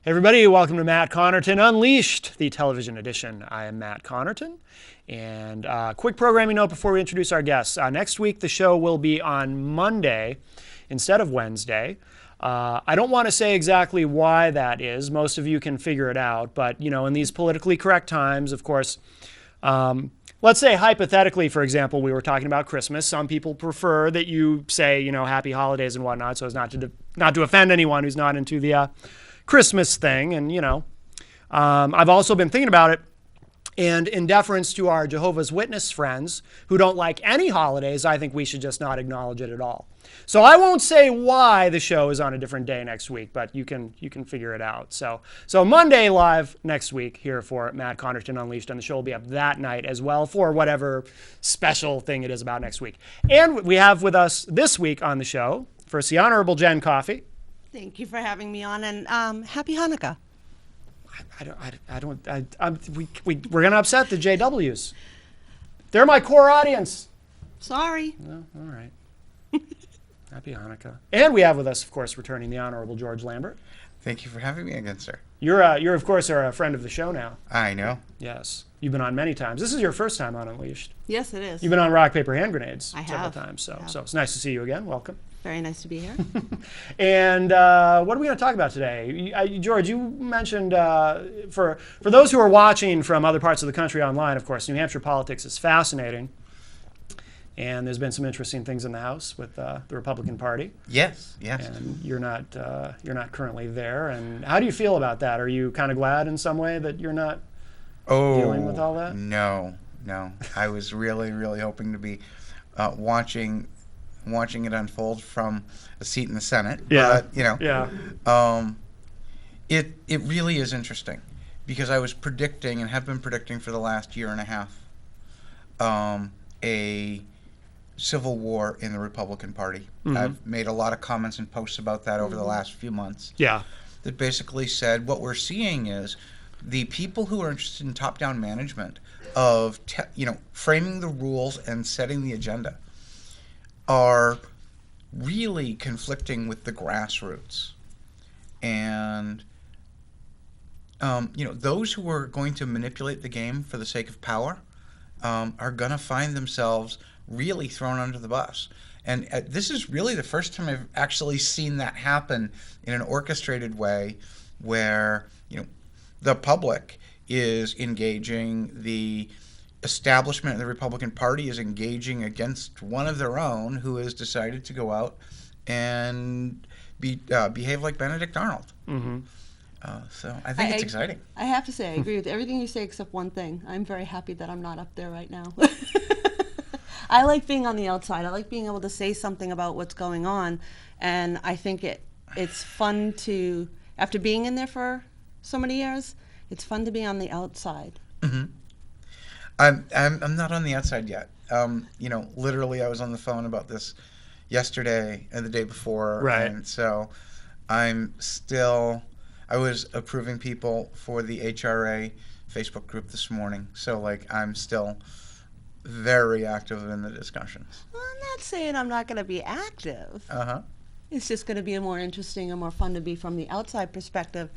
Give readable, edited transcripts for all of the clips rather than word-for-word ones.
Hey everybody, welcome to Matt Connarton Unleashed, the television edition. I am Matt Connarton, and quick programming note before we introduce our guests. Next week the show will be on Monday instead of Wednesday. I don't want to say exactly why that is. Most of you can figure it out, but you know, in these politically correct times, of course, let's say hypothetically, for example, we were talking about Christmas. Some people prefer that you say, you know, happy holidays and whatnot, so as not to offend anyone who's not into the Christmas thing. And you know, I've also been thinking about it, and in deference to our Jehovah's Witness friends who don't like any holidays, I think we should just not acknowledge it at all. So I won't say why the show is on a different day next week, but you can figure it out. So Monday live next week here for Matt Connarton Unleashed, and the show will be up that night as well for whatever special thing it is about next week. And we have with us this week on the show, first the Honorable Jen Coffey. Thank you for having me on, and happy Hanukkah. We're going to upset the JWs. They're my core audience. Sorry. No, all right. Happy Hanukkah. And we have with us, of course, returning the Honorable George Lambert. Thank you for having me again, sir. You're of course, a friend of the show now. I know. Yes. You've been on many times. This is your first time on Unleashed. Yes, it is. You've been on Rock, Paper, Hand Grenades several times. So it's nice to see you again. Welcome. Very nice to be here. And what are we going to talk about today? George, you mentioned, for those who are watching from other parts of the country online, of course, New Hampshire politics is fascinating. And there's been some interesting things in the House with the Republican Party. Yes. And you're not currently there. And how do you feel about that? Are you kind of glad in some way that you're not dealing with all that? No. I was really, really hoping to be watching it unfold from a seat in the Senate. Yeah. But, you know. Yeah. It really is interesting because I was predicting and have been predicting for the last year and a half a civil war in the Republican Party. Mm-hmm. I've made a lot of comments and posts about that over the last few months. Yeah. That basically said what we're seeing is the people who are interested in top-down management of framing the rules and setting the agenda are really conflicting with the grassroots. And those who are going to manipulate the game for the sake of power are going to find themselves really thrown under the bus. And this is really the first time I've actually seen that happen in an orchestrated way where, the public is engaging, the establishment of the Republican Party is engaging against one of their own who has decided to go out and behave like Benedict Arnold. Mm-hmm. So I think it's exciting. I have to say, I agree with everything you say except one thing. I'm very happy that I'm not up there right now. I like being on the outside. I like being able to say something about what's going on. And I think it's fun to, after being in there for so many years, it's fun to be on the outside. Mm-hmm. I'm not on the outside yet. Literally I was on the phone about this yesterday and the day before. Right. And so I was approving people for the HRA Facebook group this morning. So I'm still very active in the discussions. Well, I'm not saying I'm not going to be active. Uh-huh. It's just going to be more interesting and more fun to be from the outside perspective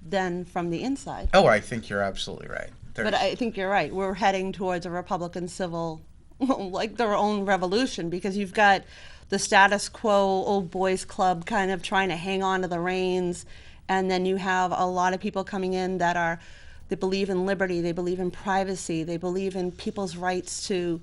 than from the inside. Oh, I think you're absolutely right. But I think you're right. We're heading towards a Republican civil, like their own revolution, because you've got the status quo, old boys club kind of trying to hang on to the reins, and then you have a lot of people coming in that believe in liberty, they believe in privacy, they believe in people's rights to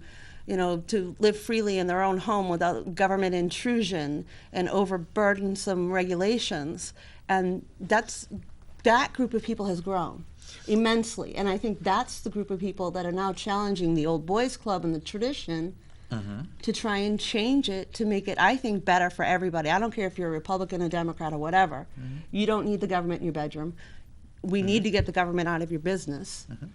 live freely in their own home without government intrusion and overburdensome regulations. And that group of people has grown immensely. And I think that's the group of people that are now challenging the old boys club and the tradition to try and change it to make it, I think, better for everybody. I don't care if you're a Republican, a Democrat, or whatever. Mm-hmm. You don't need the government in your bedroom. We need to get the government out of your business. Mm-hmm.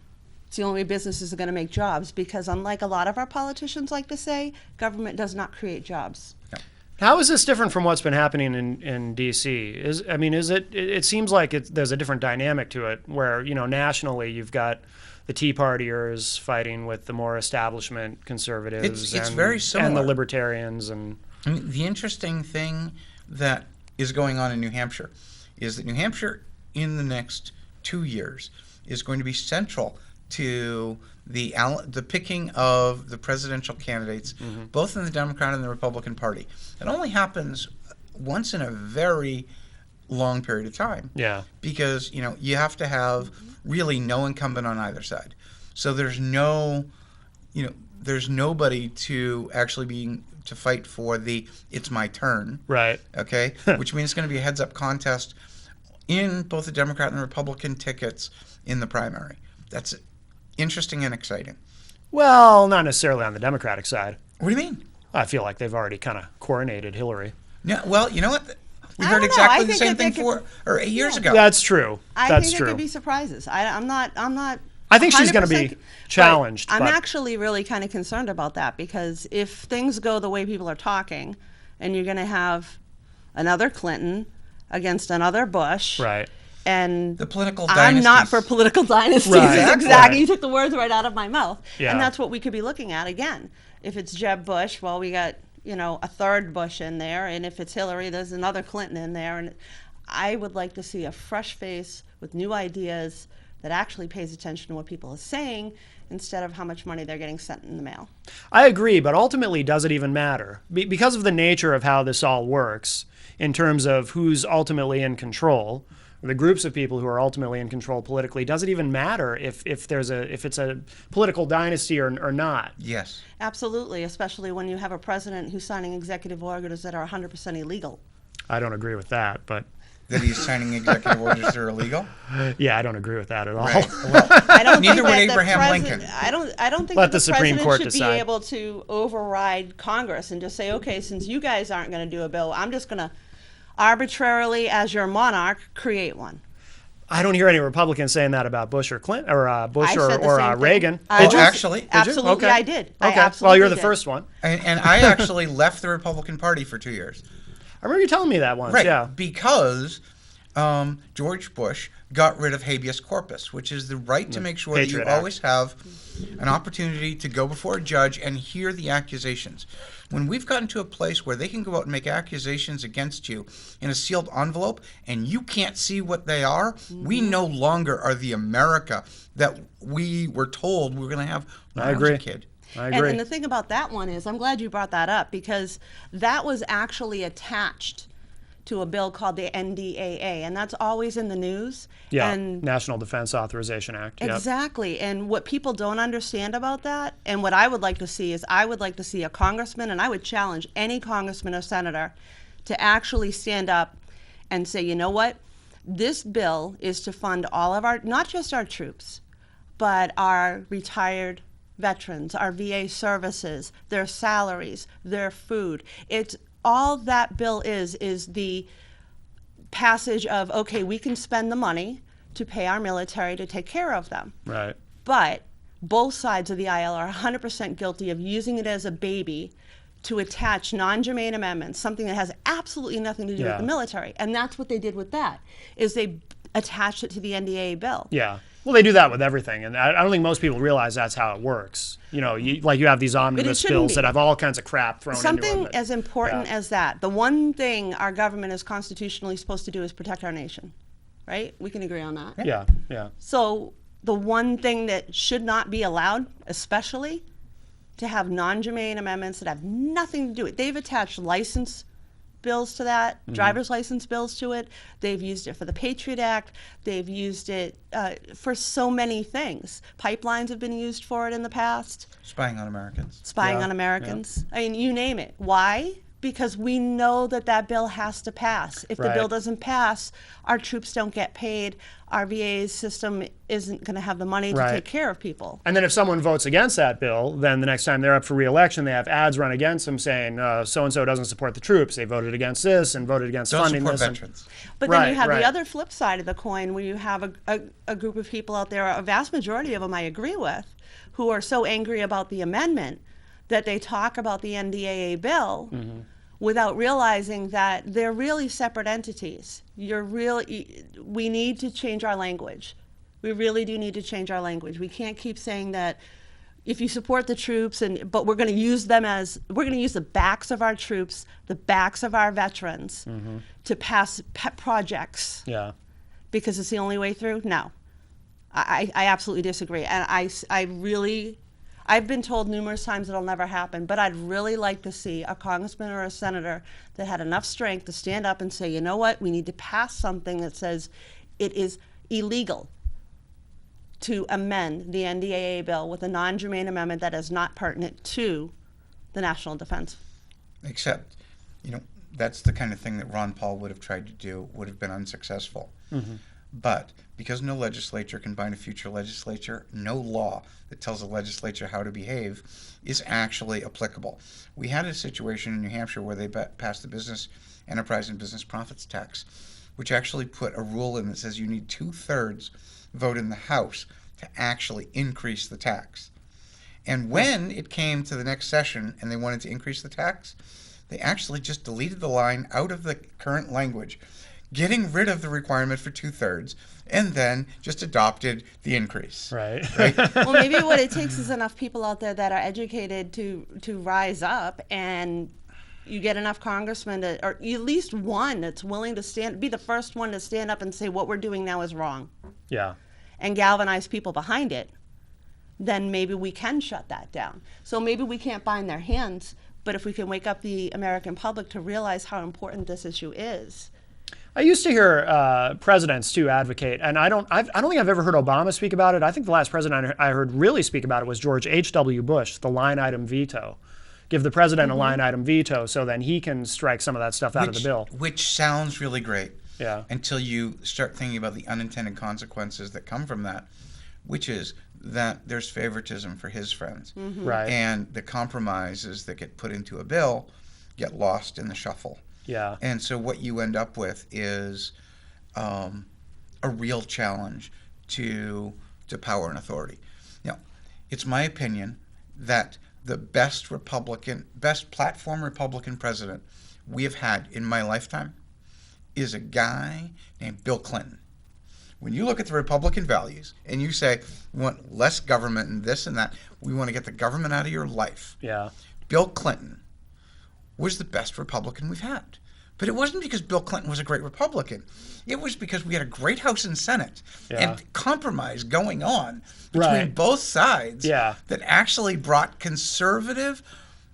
It's the only way businesses are going to make jobs, because unlike a lot of our politicians like to say, government does not create jobs. No. How is this different from what's been happening in D.C.? It seems like there's a different dynamic to it where, nationally you've got the Tea Partiers fighting with the more establishment conservatives It's very similar. and the libertarians. And I mean, the interesting thing that is going on in New Hampshire is that New Hampshire in the next 2 years is going to be central to the picking of the presidential candidates, both in the Democrat and the Republican Party. It only happens once in a very long period of time. Yeah. Because, you have to have really no incumbent on either side. So there's nobody to actually to fight for it's my turn. Right. Okay? Which means it's going to be a heads-up contest in both the Democrat and Republican tickets in the primary. That's interesting and exciting. Well, not necessarily on the Democratic side. What do you mean? I feel like they've already kind of coronated Hillary. Yeah, well, you know what? We I heard don't know. exactly I the think same that they thing could- 8 years ago. That's true. I That's think true. there could be surprises. I'm not. I think she's going to 100%, be challenged. I'm but actually really kind of concerned about that because if things go the way people are talking, and you're going to have another Clinton against another Bush, right. And the political I'm not dynasties. for political dynasties. Right. Exactly. Right. You took the words right out of my mouth. Yeah. And that's what we could be looking at again. If it's Jeb Bush, well, we got, a third Bush in there. And if it's Hillary, there's another Clinton in there. And I would like to see a fresh face with new ideas that actually pays attention to what people are saying instead of how much money they're getting sent in the mail. I agree, but ultimately, does it even matter? Because of the nature of how this all works in terms of who's ultimately in control, the groups of people who are ultimately in control politically, does it even matter if it's a political dynasty or not? Yes. Absolutely, especially when you have a president who's signing executive orders that are 100% illegal. I don't agree with that, but That he's signing executive orders that are illegal? yeah, I don't agree with that at all. Right. Well, I don't neither think would that Abraham the Lincoln. I don't think Let that the Supreme president Court should decide. be able to override Congress and just say, okay, since you guys aren't going to do a bill, I'm just going to arbitrarily, as your monarch, create one. I don't hear any Republicans saying that about Bush or Clinton or Bush I said the or same thing. Reagan. I Oh, just- actually? Did you? Absolutely, Okay. I did. I Okay. absolutely Well, you're the did. first one. And I actually left the Republican Party for 2 years. I remember you telling me that once. Right. Yeah. Because George Bush got rid of habeas corpus, which is the right to make sure that you Patriot Act. always have an opportunity to go before a judge and hear the accusations. When we've gotten to a place where they can go out and make accusations against you in a sealed envelope and you can't see what they are, we no longer are the America that we were told we were going to have when I I was a agree. kid. I agree. And the thing about that one is, I'm glad you brought that up because that was actually attached to a bill called the NDAA, and that's always in the news. Yeah, And National Defense Authorization Act. Yep. exactly. And what people don't understand about that, and what I would like to see is I would like to see a congressman, and I would challenge any congressman or senator to actually stand up and say, you know what? This bill is to fund all of our, not just our troops, but our retired veterans, our VA services, their salaries, their food. It's all that bill is the passage of, okay, we can spend the money to pay our military to take care of them. Right. But both sides of the aisle are 100% guilty of using it as a baby to attach non-germane amendments, something that has absolutely nothing to do Yeah. with the military. And that's what they did with that, is they attached it to the NDAA bill. Yeah. Well, they do that with everything, and I don't think most people realize that's how it works. You have these omnibus shouldn't bills be. that have all kinds of crap thrown into Something them. as important yeah. as that. The one thing our government is constitutionally supposed to do is protect our nation, right? We can agree on that. Yeah, yeah. So the one thing that should not be allowed, especially, to have non-germane amendments that have nothing to do with it. They've attached license bills to that, driver's license bills to it. They've used it for the Patriot Act. They've used it for so many things. Pipelines have been used for it in the past. Spying on Americans. Spying Yeah, on Americans. I mean, you name it. Why? Because we know that bill has to pass. If the Right. bill doesn't pass, our troops don't get paid. Our VA system isn't going to have the money to Right. take care of people. And then if someone votes against that bill, then the next time they're up for re-election, they have ads run against them saying so-and-so doesn't support the troops. They voted against this and voted against Don't funding support this. and- veterans. But then Right, you have right. the other flip side of the coin where you have a group of people out there, a vast majority of them I agree with, who are so angry about the amendment that they talk about the NDAA bill without realizing that they're really separate entities. We need to change our language. We really do need to change our language. We can't keep saying that if you support the troops, but we're going to use the backs of our troops, the backs of our veterans, to pass pet projects. Yeah. Because it's the only way through. No, I absolutely disagree, and I've been told numerous times it'll never happen, but I'd really like to see a congressman or a senator that had enough strength to stand up and say, you know what, we need to pass something that says it is illegal to amend the NDAA bill with a non-germane amendment that is not pertinent to the national defense. Except, that's the kind of thing that Ron Paul would have tried to do, would have been unsuccessful. But because no legislature can bind a future legislature, no law that tells a legislature how to behave is actually applicable. We had a situation in New Hampshire where they passed the Business Enterprise and Business Profits Tax, which actually put a rule in that says you need 2/3 vote in the House to actually increase the tax. And when it came to the next session and they wanted to increase the tax, they actually just deleted the line out of the current language, getting rid of the requirement for 2/3, and then just adopted the increase. Right. Well, maybe what it takes is enough people out there that are educated to rise up, and you get enough congressmen or at least one that's willing to be the first one to stand up and say what we're doing now is wrong. Yeah. And galvanize people behind it. Then maybe we can shut that down. So maybe we can't bind their hands, but if we can wake up the American public to realize how important this issue is. I used to hear presidents too advocate, and I don't think I've ever heard Obama speak about it. I think the last president I heard really speak about it was George H.W. Bush, the line item veto. Give the president a line item veto so then he can strike some of that stuff out of the bill. Which sounds really great. Yeah. Until you start thinking about the unintended consequences that come from that, which is that there's favoritism for his friends. Right. And the compromises that get put into a bill get lost in the shuffle. Yeah. And so what you end up with is a real challenge to power and authority. It's my opinion that the best platform Republican president we have had in my lifetime is a guy named Bill Clinton. When you look at the Republican values and you say, we want less government and this and that, we want to get the government out of your life. Yeah. Bill Clinton was the best Republican we've had. But it wasn't because Bill Clinton was a great Republican. It was because we had a great House and Senate and compromise going on between both sides that actually brought conservative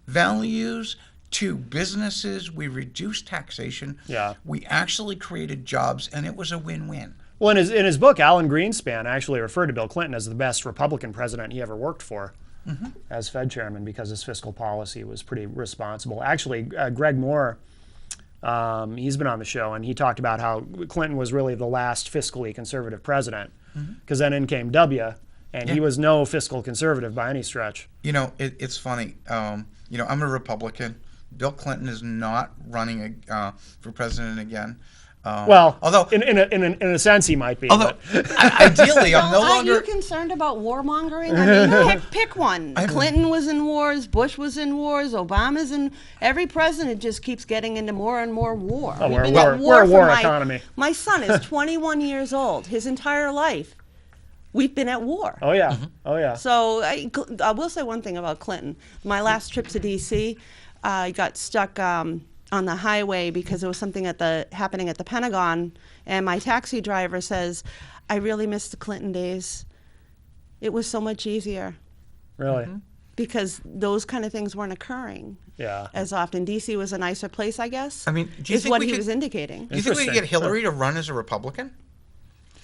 values to businesses. We reduced taxation. Yeah. We actually created jobs, and it was a win-win. Well, in his book, Alan Greenspan actually referred to Bill Clinton as the best Republican president he ever worked for as Fed chairman because his fiscal policy was pretty responsible. Actually, Greg Moore, he's been on the show, and he talked about how Clinton was really the last fiscally conservative president because then in came W, and he was no fiscal conservative by any stretch. It's funny. I'm a Republican. Bill Clinton is not running for president again. Although in a sense he might be. Although ideally, I'm no longer. Are you concerned about warmongering? I mean, pick one. Clinton was in wars. Bush was in wars. Obama's in. Every president just keeps getting into more and more war. Oh, we're a war economy. My son is 21 years old. His entire life, we've been at war. Oh yeah. Oh yeah. So I will say one thing about Clinton. My last trip to D.C., I got stuck on the highway because there was something happening at the Pentagon, and my taxi driver says, I really miss the Clinton days. It was so much easier. Really? Because those kind of things weren't occurring as often. D.C. was a nicer place, I guess. I mean, do you think what he was indicating. Do you think we could get Hillary to run as a Republican?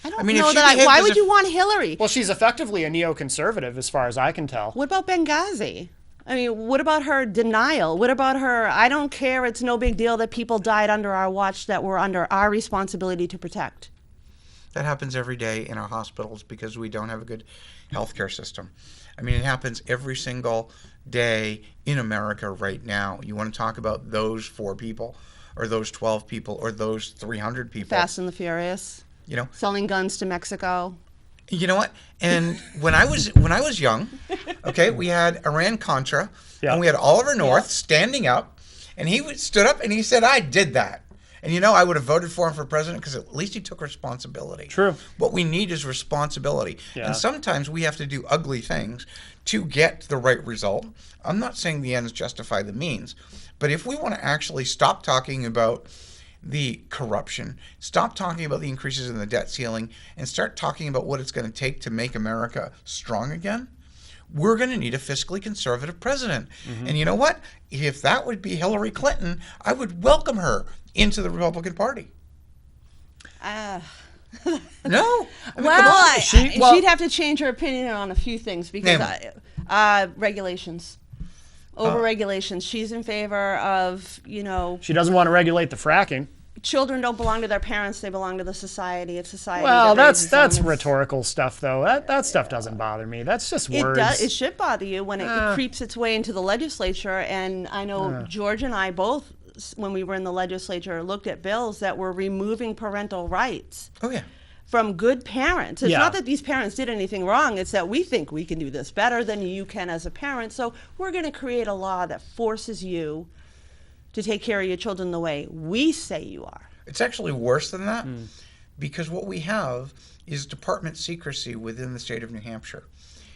I don't know that. Why would you want Hillary? Well, she's effectively a neoconservative as far as I can tell. What about Benghazi? I mean, what about her denial? What about her, I don't care, it's no big deal that people died under our watch that were under our responsibility to protect? That happens every day in our hospitals because we don't have a good healthcare system. I mean, it happens every single day in America right now. You want to talk about those 4 people or those 12 people or those 300 people. Fast and the Furious. Selling guns to Mexico. You know what? And when I was young, okay, we had Iran-Contra, and we had Oliver North standing up And he stood up and he said, I did that. And you know, I would have voted for him for president because at least he took responsibility. True. What we need is responsibility. Yeah. And sometimes we have to do ugly things to get the right result. I'm not saying the ends justify the means, but if we want to actually stop talking about the corruption, stop talking about the increases in the debt ceiling, and start talking about what it's going to take to make America strong again, we're going to need a fiscally conservative president. And you know what? If that would be Hillary Clinton, I would welcome her into the Republican Party. No. I mean, Well, come on. she'd have to change her opinion on a few things because regulations, over-regulations. She's in favor of, She doesn't want to regulate the fracking. children don't belong to their parents; they belong to the society. It's society. Well, that raises that's them. rhetorical stuff, though. That stuff doesn't bother me. That's just It words. does. It should bother you when it creeps its way into the legislature. And I know George and I both, when we were in the legislature, looked at bills that were removing parental rights Oh, yeah. from good parents. It's Yeah. not that these parents did anything wrong. It's that we think we can do this better than you can as a parent. So we're going to create a law that forces you to take care of your children the way we say you are. It's actually worse than that because what we have is department secrecy within the state of New Hampshire.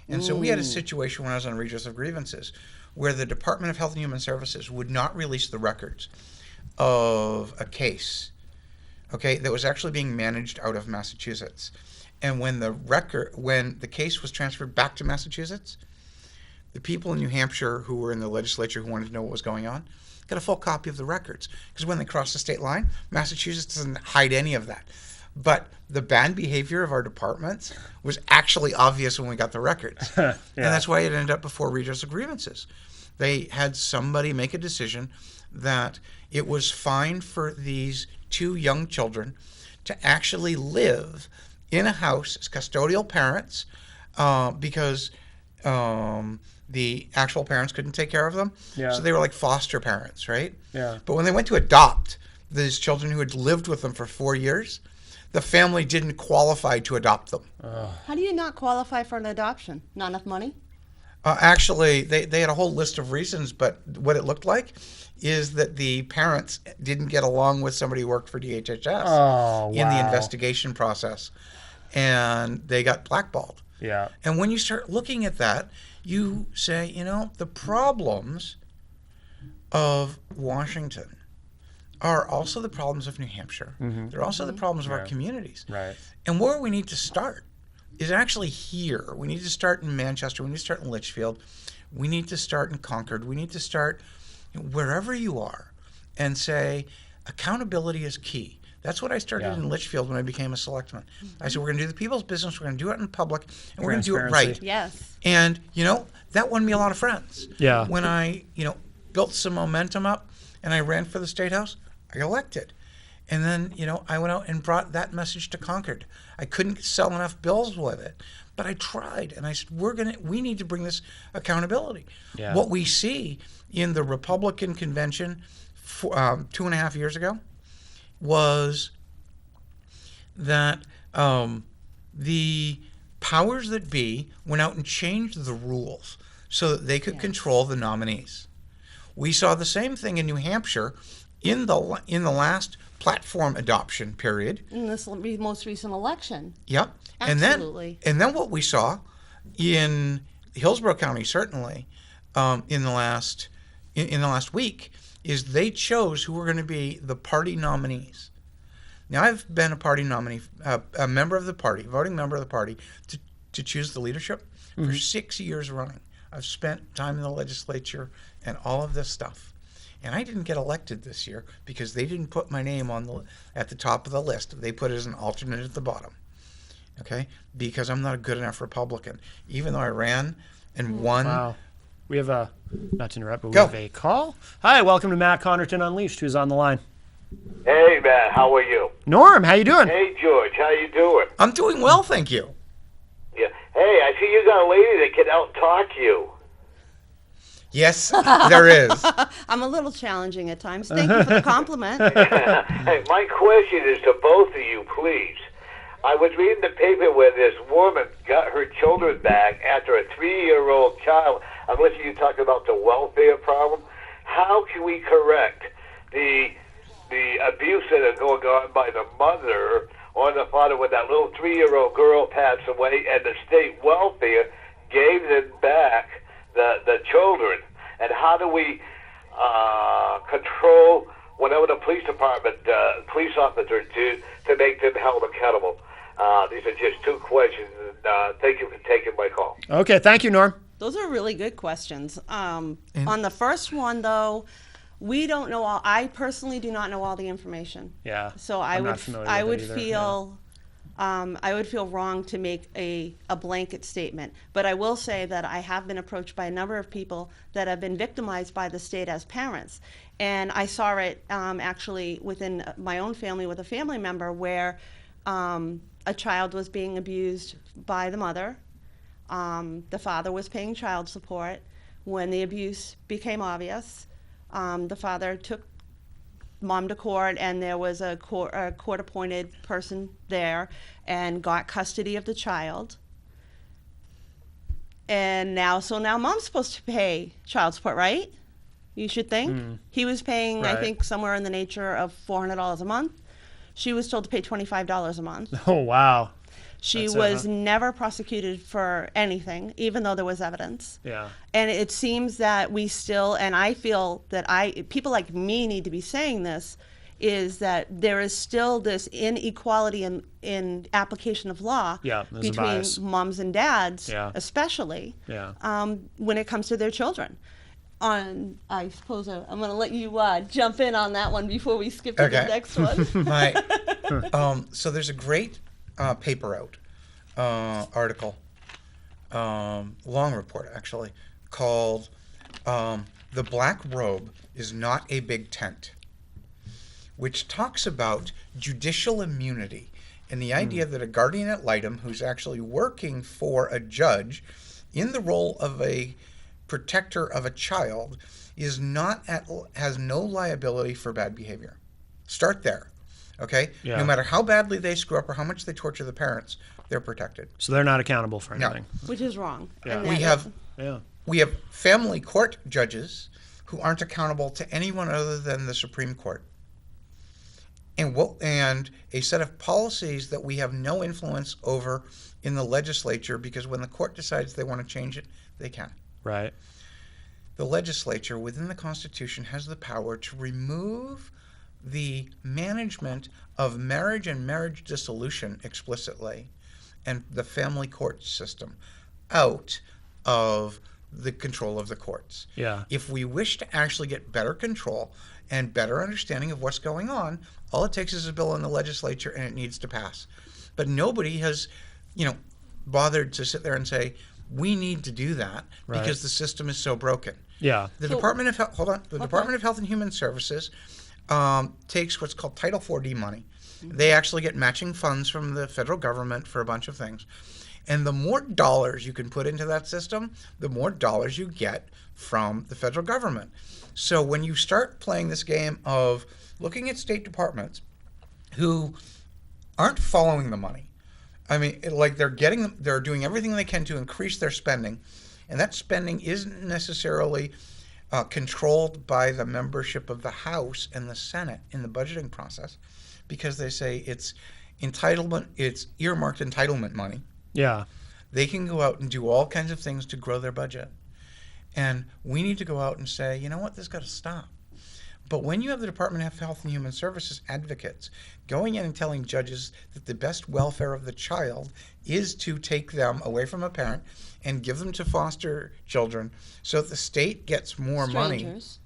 And so we had a situation when I was on redress of grievances where the Department of Health and Human Services would not release the records of a case, okay, that was actually being managed out of Massachusetts. And when the case was transferred back to Massachusetts, the people in New Hampshire who were in the legislature who wanted to know what was going on got a full copy of the records. Because when they crossed the state line, Massachusetts doesn't hide any of that. But the bad behavior of our departments was actually obvious when we got the records. And that's why it ended up before redress of grievances. They had somebody make a decision that it was fine for these two young children to actually live in a house as custodial parents because the actual parents couldn't take care of them. Yeah. So they were like foster parents, right? Yeah. But when they went to adopt these children who had lived with them for 4 years, the family didn't qualify to adopt them. How do you not qualify for an adoption? Not enough money? Actually, they had a whole list of reasons, but what it looked like is that the parents didn't get along with somebody who worked for DHHS in the investigation process, and they got blackballed. Yeah. And when you start looking at that, you say, the problems of Washington are also the problems of New Hampshire. They're also the problems of our communities. Right. And where we need to start is actually here. We need to start in Manchester. We need to start in Litchfield. We need to start in Concord. We need to start wherever you are and say accountability is key. That's what I started in Litchfield when I became a selectman. I said, we're going to do the people's business, we're going to do it in public, and we're going to do it right. Yes. And, that won me a lot of friends. Yeah. When I, built some momentum up and I ran for the State House, I got elected. And then, I went out and brought that message to Concord. I couldn't sell enough bills with it, but I tried. And I said, we need to bring this accountability. Yeah. What we see in the Republican convention 2.5 years ago was that the powers that be went out and changed the rules so that they could control the nominees. We saw the same thing in New Hampshire in the last platform adoption period. In this most recent election. Yep. Absolutely. And then what we saw in Hillsborough County, certainly, in the last week, is they chose who were going to be the party nominees. Now, I've been a party nominee, a member of the party, voting member of the party, to choose the leadership for 6 years running. I've spent time in the legislature and all of this stuff. And I didn't get elected this year because they didn't put my name at the top of the list. They put it as an alternate at the bottom. Okay? Because I'm not a good enough Republican. Even though I ran and won. Wow. We have not to interrupt, but we have a call. Hi, welcome to Matt Connarton Unleashed. Who's on the line? Hey, Matt, how are you? Norm, how you doing? Hey, George, how you doing? I'm doing well, thank you. Yeah. Hey, I see you got a lady that can out-talk you. Yes, there is. I'm a little challenging at times. Thank you for the compliment. Hey, my question is to both of you, please. I was reading the paper where this woman got her children back after a 3-year-old child. I'm listening to you talk about the welfare problem. how can we correct the abuse that is going on by the mother or the father when that little 3-year-old girl passed away and the state welfare gave them back the children? And how do we control whatever the police department, police officers do to make them held accountable? These are just two questions. And, thank you for taking my call. Okay, thank you, Norm. Those are really good questions. On the first one, though, we don't know all. I personally do not know all the information. Yeah. So I'm not familiar with I it would either, feel, I would feel wrong to make a blanket statement. But I will say that I have been approached by a number of people that have been victimized by the state as parents, and I saw it actually within my own family with a family member where a child was being abused by the mother. The father was paying child support. When the abuse became obvious, the father took mom to court, and there was a court-appointed person there and got custody of the child. And now mom's supposed to pay child support, right? You should think. He was paying, Right. I think, somewhere in the nature of $400 a month. She was told to pay $25 a month. Oh, wow. She That's, was never prosecuted for anything, even though there was evidence. Yeah. And it seems that we still, and I feel that people like me need to be saying this, is that there is still this inequality in application of law Yeah, there's a between bias. moms and dads, Yeah. especially Yeah. when it comes to their children. I suppose I'm going to let you jump in on that one before we skip to the Okay. next one. So there's a great paper out, article, long report actually, called "The Black Robe is Not a Big Tent," which talks about judicial immunity and the idea that a guardian ad litem who's actually working for a judge in the role of a protector of a child has no liability for bad behavior. Start there. Okay? Yeah. No matter how badly they screw up or how much they torture the parents, they're protected. So they're not accountable for No. anything. Which is wrong. Yeah. And We that- have Yeah. we have family court judges who aren't accountable to anyone other than the Supreme Court. And a set of policies that we have no influence over in the legislature, because when the court decides they want to change it, they can. Right. The legislature within the Constitution has the power to remove the management of marriage and marriage dissolution explicitly and the family court system out of the control of the courts. Yeah. If we wish to actually get better control and better understanding of what's going on, all it takes is a bill in the legislature and it needs to pass. But nobody has, bothered to sit there and say, we need to do that Right. because the system is so broken. Yeah. The So- Department of Health, Department of Health and Human Services takes what's called Title 4D money. They actually get matching funds from the federal government for a bunch of things. And the more dollars you can put into that system, the more dollars you get from the federal government. So when you start playing this game of looking at state departments who aren't following the money, I mean, they're doing everything they can to increase their spending, and that spending isn't necessarily controlled by the membership of the House and the Senate in the budgeting process, because they say it's earmarked entitlement money. Yeah. They can go out and do all kinds of things to grow their budget. And we need to go out and say, you know what, this has got to stop. But when you have the Department of Health and Human Services advocates going in and telling judges that the best welfare of the child is to take them away from a parent and give them to foster children so that the state gets more money, Strangers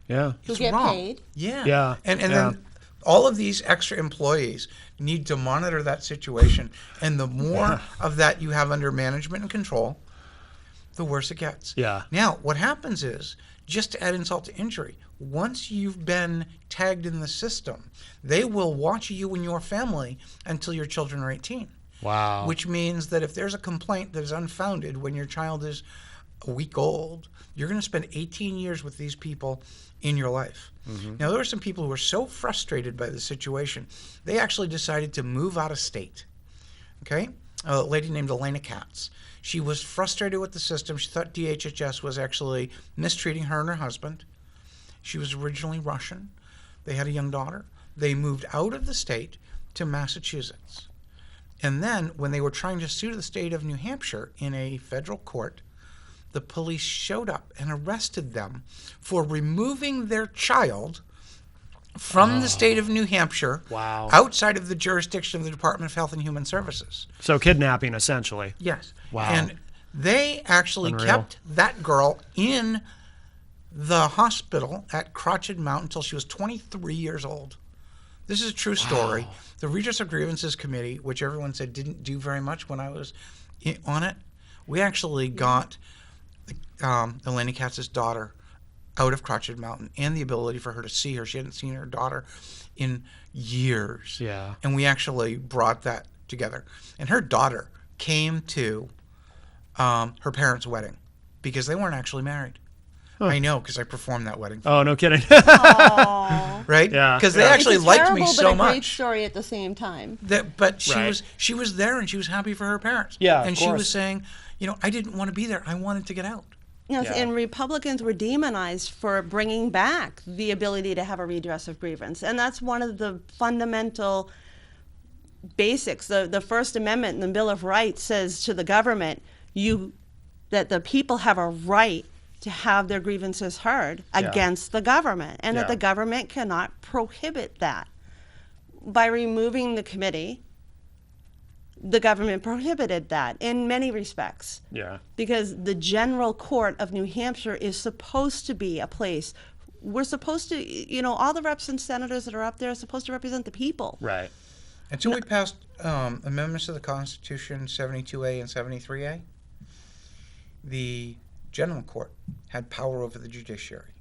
Yeah. who it's get wrong. paid. Yeah. Yeah. And Yeah. then all of these extra employees need to monitor that situation. And the more of that you have under management and control, the worse it gets. Yeah. Now, what happens is, just to add insult to injury, once you've been tagged in the system, they will watch you and your family until your children are 18. Wow. Which means that if there's a complaint that is unfounded when your child is a week old, you're going to spend 18 years with these people in your life. Mm-hmm. Now, there are some people who were so frustrated by the situation, they actually decided to move out of state. Okay? A lady named Elena Katz. She was frustrated with the system. She thought DHHS was actually mistreating her and her husband. She was originally Russian. They had a young daughter. They moved out of the state to Massachusetts. And then when they were trying to sue the state of New Hampshire in a federal court, the police showed up and arrested them for removing their child from the state of New Hampshire Wow. outside of the jurisdiction of the Department of Health and Human Services. So kidnapping, essentially. Yes. Wow. And they actually Unreal. kept that girl in the hospital at Connarton Mountain until she was 23 years old. This is a true story. The Redress of Grievances Committee, which everyone said didn't do very much when I was on it, we actually got Eleni Katz's daughter out of Connarton Mountain and the ability for her to see her. She hadn't seen her daughter in years. Yeah. And we actually brought that together. And her daughter came to her parents' wedding because they weren't actually married. I know, because I performed that wedding. Oh, no kidding. Aww. Right? Yeah. Because they Yeah. actually It's a liked terrible, me so but a much. great story at the same time. But Right. she was there and she was happy for her parents. Yeah, of and she course. was saying, I didn't want to be there. I wanted to get out. Yes, Yeah. and Republicans were demonized for bringing back the ability to have a redress of grievance. And that's one of the fundamental basics. The First Amendment in the Bill of Rights says to the government that the people have a right to have their grievances heard against the government, and that Yeah. the government cannot prohibit that. By removing the committee, the government prohibited that in many respects. Yeah. Because the General Court of New Hampshire is supposed to be a place, we're supposed to, all the reps and senators that are up there are supposed to represent the people. Right. Until we passed amendments to the Constitution 72A and 73A, the General Court had power over the judiciary,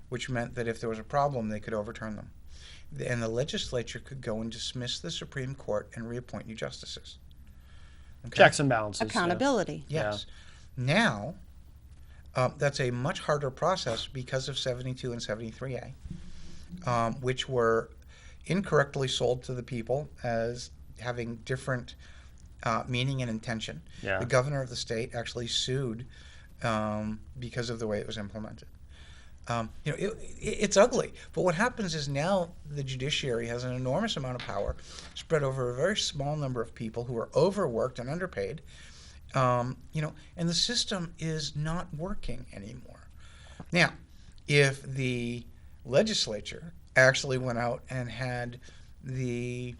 which meant that if there was a problem, they could overturn them. And the legislature could go and dismiss the Supreme Court and reappoint new justices. Okay? Checks and balances. Accountability. Yes. Now, that's a much harder process because of 72 and 73A, which were incorrectly sold to the people as having different meaning and intention. Yeah. The governor of the state actually sued because of the way it was implemented. It's ugly. But what happens is now the judiciary has an enormous amount of power spread over a very small number of people who are overworked and underpaid. And the system is not working anymore. Now, if the legislature actually went out and had the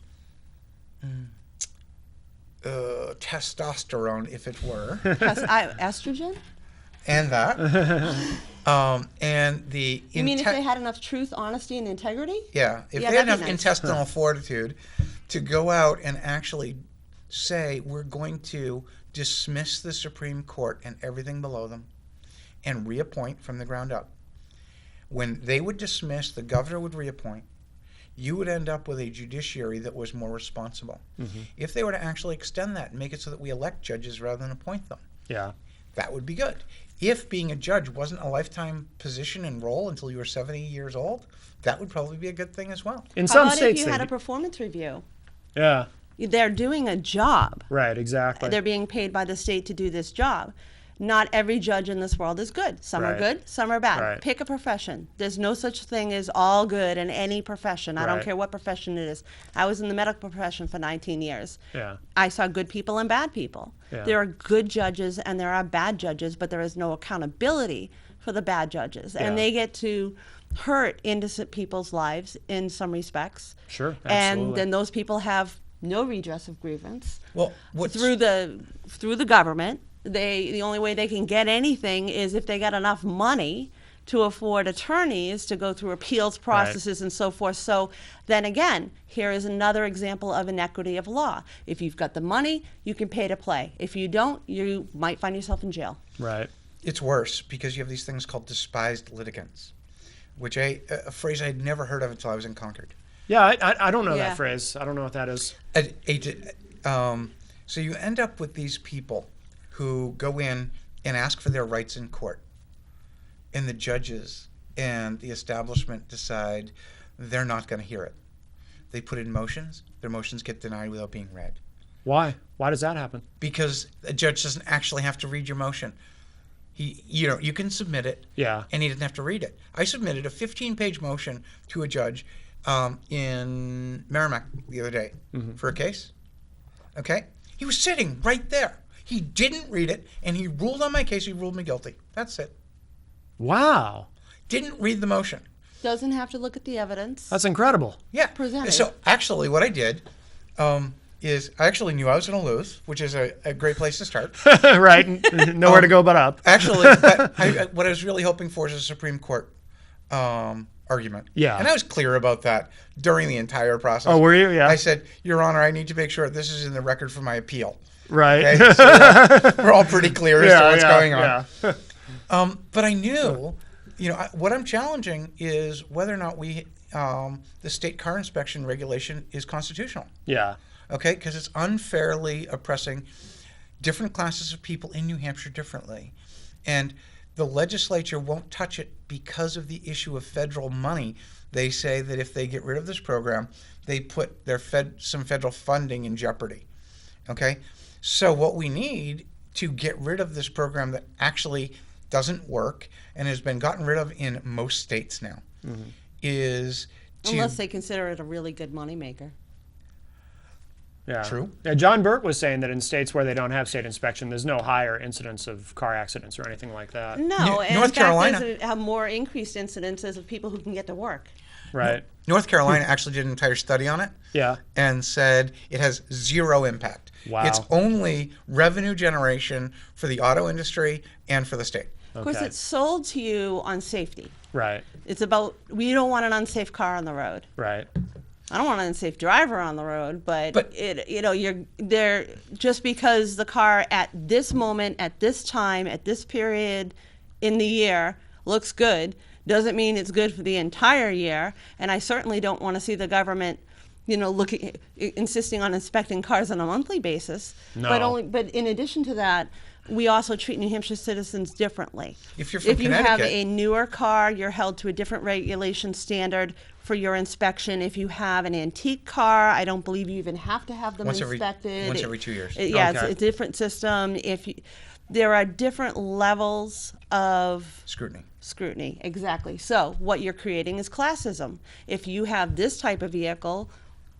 testosterone, if it were, Estrogen? and that, and the You mean if they had enough truth, honesty, and integrity? if Yeah, they had that'd be enough nice. intestinal fortitude to go out and actually say, we're going to dismiss the Supreme Court and everything below them and reappoint from the ground up. When they would dismiss, the governor would reappoint. You would end up with a judiciary that was more responsible. Mm-hmm. If they were to actually extend that and make it so that we elect judges rather than appoint them, Yeah. that would be good. If being a judge wasn't a lifetime position and role until you were 70 years old, that would probably be a good thing as well. In How some about states, if you they had a do- performance review? yeah. They're doing a job. Right. Exactly. They're being paid by the state to do this job. Not every judge in this world is good. Some are Right. good, some are bad. Right. Pick a profession. There's no such thing as all good in any profession. I don't Right. care what profession it is. I was in the medical profession for 19 years. Yeah. I saw good people and bad people. Yeah. There are good judges and there are bad judges, but there is no accountability for the bad judges. Yeah. And they get to hurt innocent people's lives in some respects. Sure. And Absolutely. then those people have no redress of grievance Well, what's, through the government. The only way they can get anything is if they got enough money to afford attorneys to go through appeals processes and so forth. So then again, here is another example of inequity of law. If you've got the money, you can pay to play. If you don't, you might find yourself in jail. Right. it's worse because you have these things called despised litigants, which a phrase I had never heard of until I was in Concord. Yeah, I don't know Yeah. that phrase. I don't know what that is. So you end up with these people who go in and ask for their rights in court, and the judges and the establishment decide they're not going to hear it. They put in motions. Their motions get denied without being read. Why? Why does that happen? Because a judge doesn't actually have to read your motion. You can submit it. Yeah. And he didn't have to read it. I submitted a 15-page motion to a judge in Merrimack the other day for a case. Okay? He was sitting right there. He didn't read it, and he ruled on my case. He ruled me guilty. That's it. Wow. Didn't read the motion. Doesn't have to look at the evidence. That's incredible. Yeah. Presented. So actually what I did is I actually knew I was going to lose, which is a great place to start. Right. Nowhere to go but up. Actually, but what I was really hoping for is a Supreme Court argument. Yeah. And I was clear about that during the entire process. Oh, were you? Yeah. I said, Your Honor, I need to make sure this is in the record for my appeal. Right. Okay? So we're all pretty clear as to what's going on. Yeah. But I knew, what I'm challenging is whether or not the state car inspection regulation is constitutional. Yeah. Okay, because it's unfairly oppressing different classes of people in New Hampshire differently. And the legislature won't touch it because of the issue of federal money. They say that if they get rid of this program, they put some federal funding in jeopardy. Okay, so what we need to get rid of this program that actually doesn't work and has been gotten rid of in most states now is to... Unless they consider it a really good moneymaker. Yeah. True. Yeah, John Burt was saying that in states where they don't have state inspection, there's no higher incidence of car accidents or anything like that. No, and North in fact, Carolina there's have more increased incidences of people who can get to work. Right. North Carolina actually did an entire study on it. Yeah. And said it has zero impact. Wow. It's only revenue generation for the auto industry and for the state. Of course, Okay. it's sold to you on safety. Right. It's about, we don't want an unsafe car on the road. Right. I don't want an unsafe driver on the road, but you're there just because the car at this moment, at this time, at this period in the year looks good, doesn't mean it's good for the entire year. And I certainly don't want to see the government, insisting on inspecting cars on a monthly basis. No. But in addition to that, we also treat New Hampshire citizens differently. If you're from you have Connecticut- a newer car, you're held to a different regulation standard for your inspection. If you have an antique car, I don't believe you even have to have them inspected. Once every 2 years. Yeah, Okay. it's a different system. There are different levels of Scrutiny. exactly. So what you're creating is classism. If you have this type of vehicle,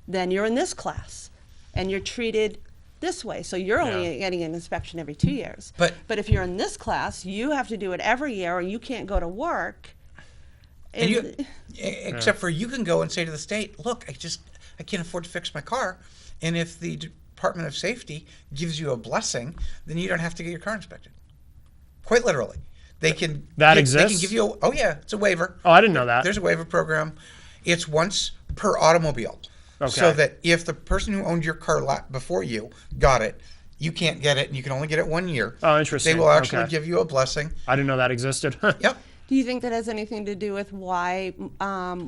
then you're in this class, and you're treated this way. So you're only getting an inspection every 2 years. But if you're in this class, you have to do it every year, or you can't go to work. Except for you can go and say to the state, look, I can't afford to fix my car. And if the Department of Safety gives you a blessing, then you don't have to get your car inspected. Quite literally. They can exists? They can give you it's a waiver. Oh, I didn't know that. There's a waiver program. It's once per automobile. Okay. So that if the person who owned your car before you got it, you can't get it, and you can only get it 1 year. Oh, interesting. They will actually Okay. give you a blessing. I didn't know that existed. Yep. Do you think that has anything to do with why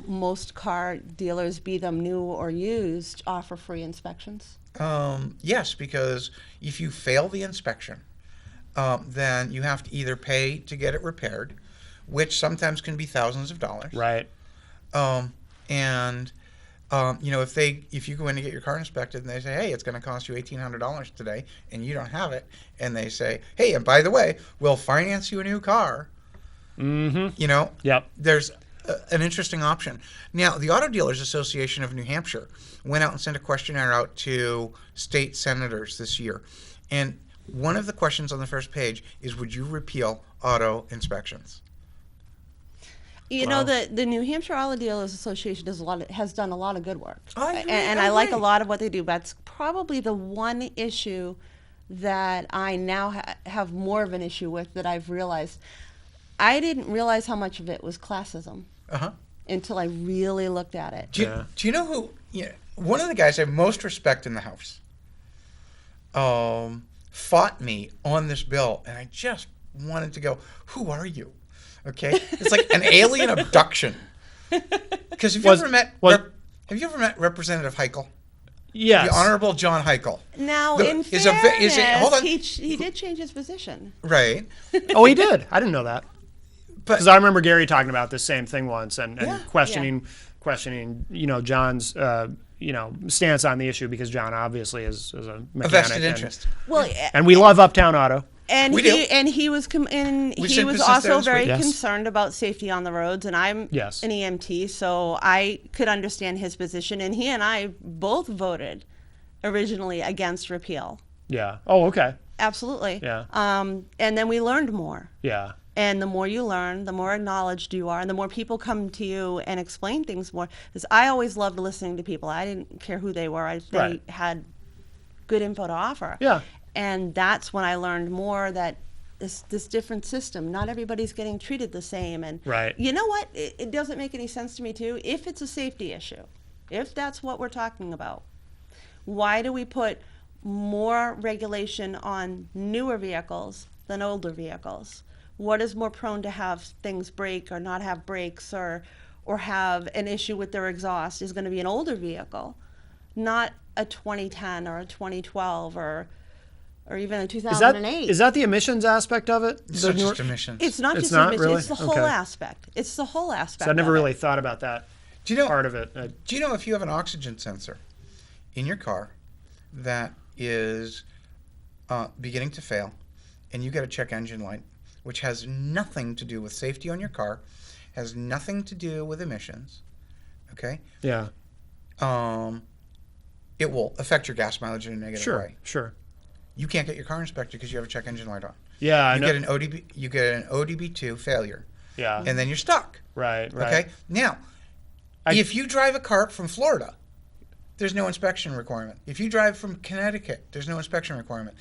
most car dealers, be them new or used, offer free inspections? Yes, because if you fail the inspection, then you have to either pay to get it repaired, which sometimes can be thousands of dollars. Right. If you go in to get your car inspected and they say, hey, it's going to cost you $1,800 today, and you don't have it, and they say, hey, and by the way, we'll finance you a new car. Mm-hmm. Yep. There's an interesting option. Now, the Auto Dealers Association of New Hampshire went out and sent a questionnaire out to state senators this year. And one of the questions on the first page is, would you repeal auto inspections? You know, the New Hampshire Auto Dealers Association has done a lot of good work. I I like a agree. lot of what they do. But it's probably the one issue that I now have more of an issue with that I've realized. I didn't realize how much of it was classism until I really looked at it. Do you know who? One of the guys I have most respect in the House fought me on this bill, and I just wanted to go, who are you? Okay? It's like an alien abduction. Because have you ever met Representative Heichel? Yes. The Honorable John Heichel. Now, The- in is a ve- is it- hold fairness, on. he did change his position. Right. Oh, he did. I didn't know that. But Because I remember Gary talking about this same thing once and Yeah. questioning, John's, stance on the issue because John obviously is a mechanic. a vested and- interest. Well, And we love Uptown Auto. And We do. he was We he sent was business there also this very week. Yes. concerned about safety on the roads, and I'm Yes. an EMT, so I could understand his position. And he and I both voted originally against repeal. Yeah. Oh, okay. Absolutely. Yeah. And then we learned more. Yeah. And the more you learn, the more acknowledged you are, and the more people come to you and explain things more. Because I always loved listening to people. I didn't care who they were. They Right. had good info to offer. Yeah. And that's when I learned more that this different system, not everybody's getting treated the same. And Right. you know what? It doesn't make any sense to me, too. If it's a safety issue, if that's what we're talking about, why do we put more regulation on newer vehicles than older vehicles? What is more prone to have things break or not have brakes or have an issue with their exhaust is going to be an older vehicle, not a 2010 or a 2012 or even a Is 2008. that the emissions aspect of it? It's The not newer- just emissions. It's not It's just not emissions, really? it's the whole Okay. aspect. It's the whole aspect. So I never of it. really thought about that Do you know? part of it. Do you know if you have an oxygen sensor in your car that is beginning to fail, and you get a check engine light, which has nothing to do with safety on your car, has nothing to do with emissions, okay? Yeah. It will affect your gas mileage in a negative Sure. way. Sure. You can't get your car inspected because you have a check engine light on. Yeah. I You know. get an ODB. You get an ODB2 failure, Yeah. and then you're stuck. Right. Right. Okay. Now, if you drive a car from Florida, there's no inspection requirement. If you drive from Connecticut, there's no inspection requirement.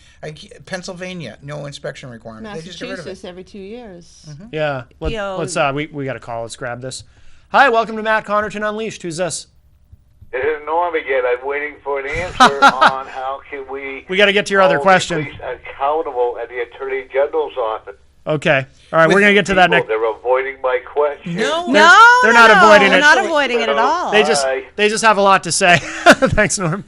Pennsylvania, no inspection requirement. They just get rid of it. Massachusetts every 2 years. Yeah. You know- Let's. We got a call. Let's grab this. Hi. Welcome to Matt Connarton Unleashed. Who's this? This is Norm again. I'm waiting for an answer on how can we. We got to get to your other hold the question. police accountable at the Attorney General's office. Okay. All right. We're With gonna get to that next. They're avoiding my question. No. They're not avoiding they're it. not avoiding it at all. They just have a lot to say. Thanks, Norm.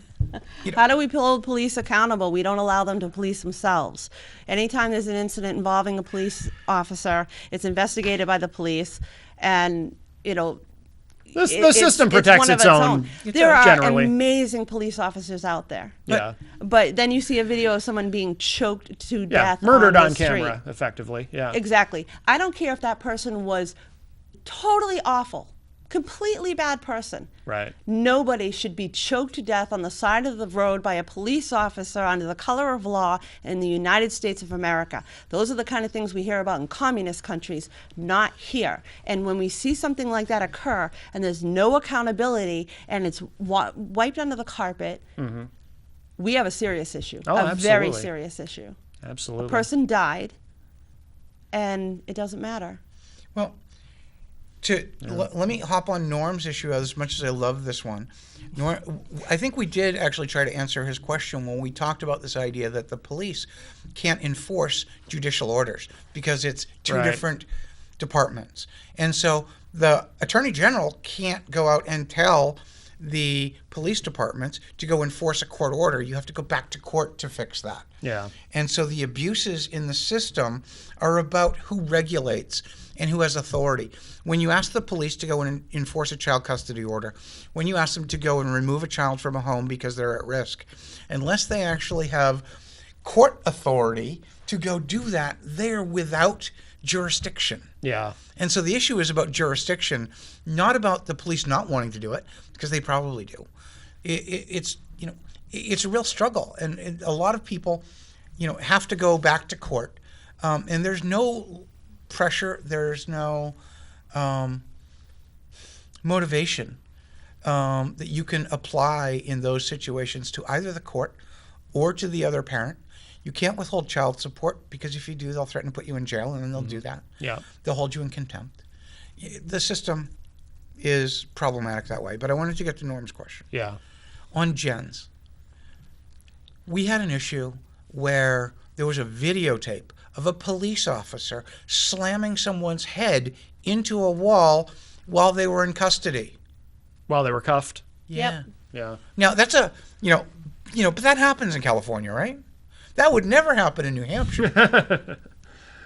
How do we hold police accountable? We don't allow them to police themselves. Anytime there's an incident involving a police officer, it's investigated by the police, and The system protects one of its own. There are generally. amazing police officers out there. Yeah. But then you see a video of someone being choked to Yeah. death, Murdered on the street. camera, effectively. Yeah. Exactly. I don't care if that person was totally awful, completely bad person. Right. Nobody should be choked to death on the side of the road by a police officer under the color of law in the United States of America. Those are the kind of things we hear about in communist countries, not here. And when we see something like that occur and there's no accountability and it's wiped under the carpet, we have a serious issue, Oh, a very absolutely. serious issue. Absolutely. A person died and it doesn't matter. Well, let me hop on Norm's issue as much as I love this one. I think we did actually try to answer his question when we talked about this idea that the police can't enforce judicial orders because it's two Right. different departments. And so the Attorney General can't go out and tell the police departments to go enforce a court order. You have to go back to court to fix that. Yeah. And so the abuses in the system are about who regulates and who has authority. When you ask the police to go and enforce a child custody order, when you ask them to go and remove a child from a home because they're at risk, unless they actually have court authority to go do that, they're without jurisdiction. Yeah. And so the issue is about jurisdiction, not about the police not wanting to do it, because they probably do. It's a real struggle, and a lot of people, have to go back to court, and there's no pressure, there's no motivation that you can apply in those situations to either the court or to the other parent. You can't withhold child support because if you do, they'll threaten to put you in jail, and then they'll do that. Yeah. They'll hold you in contempt. The system is problematic that way. But I wanted to get to Norm's question. Yeah. On gens, we had an issue where there was a videotape of a police officer slamming someone's head into a wall while they were in custody. While they were cuffed. Yeah. Yep. Yeah. Now that's but that happens in California, right? That would never happen in New Hampshire,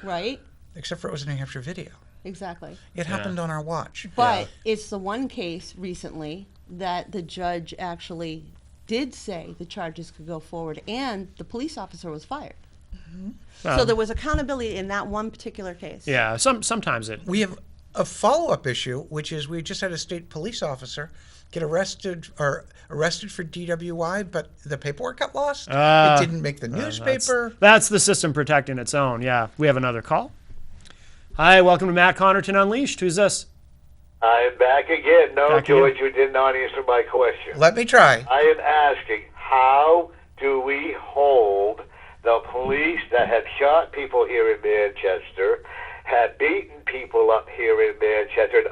Right? except for it was a New Hampshire video. Exactly. It happened on our watch. But it's the one case recently that the judge actually did say the charges could go forward and the police officer was fired. So there was accountability in that one particular case. Yeah, sometimes it. We have a follow-up issue, which is we just had a state police officer get arrested for DWI, but the paperwork got lost. It didn't make the newspaper. That's the system protecting its own. Yeah, we have another call. Hi, welcome to Matt Connarton Unleashed. Who's this? I'm back again. No, Back George, again. you did not answer my question. Let me try. I am asking, how do we hold the police that have shot people here in Manchester, have beaten people up here in Manchester and